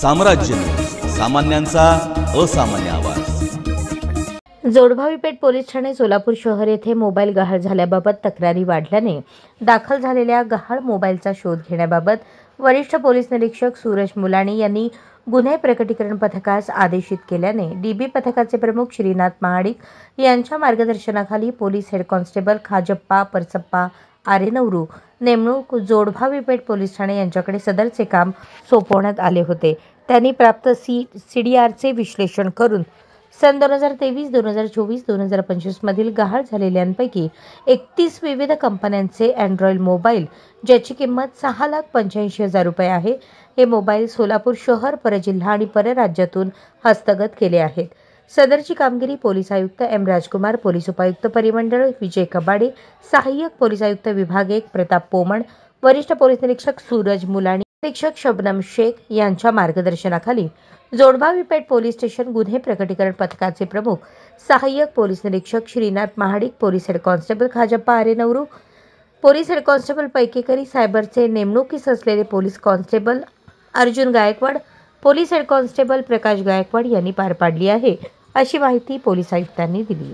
साम्राज्य न्यूज, सामान्यांचा असामान्य आवाज। जोडभावी पेठ पोलीस ठाणे सोलापूर शहर येथे मोबाईल गहाळ झाल्याबाबत तक्रारी वाढल्याने दाखल झालेल्या गहाळ मोबाईलचा शोध घेण्याबाबत वरिष्ठ पोलीस निरीक्षक सूरज मुलाणी यांनी गुन्हे प्रकटीकरण पथकास आदेशित केल्याने डीबी पथकाचे प्रमुख श्रीनाथ महाडिक यांच्या मार्गदर्शनाखाली पोलीस हेड कॉन्स्टेबल खाजप्पा परसप्पा आरेनवरू नेमणूक जोडभावी पेठ पोलीस ठाणे यांच्याकडे सदरचे काम सोपवण्यात आले होते। त्यांनी प्राप्त सीडीआरचे विश्लेषण करून सन 2023, 2024, 2025 मधील गहाळ झालेल्यांपैकी 31 विविध कंपन्यांचे अँड्रॉइड मोबाईल ज्याची किंमत 6,85,000 रुपये आहे, हे मोबाईल सोलापूर शहर, परजिल्हा आणि परराज्यातून हस्तगत केले आहेत। सदरची कामगिरी पोलीस आयुक्त एम राजकुमार, पोलीस उपायुक्त परिमंडळ विजय कबाडे, सहाय्यक पोलीस आयुक्त विभाग 1 प्रताप पोमण, वरिष्ठ पोलीस निरीक्षक सूरज मुलाणी, निरीक्षक शबनम शेख यांच्या मार्गदर्शनाखाली जोडभावी पेठ पोलीस स्टेशन गुन्हे प्रकटीकरण पथकाचे प्रमुख सहाय्यक पोलीस निरीक्षक Shrinath Mahadik, police head constable Khajappa Arenavaru, police head constable Paikekari, सायबरचे नेमणुकीस असलेले police constable Arjun Gaikwad, police head constable Prakash Gaikwad यांनी पार पाडली आहे, अशी माहिती पोलीस आयुक्तांनी दिली।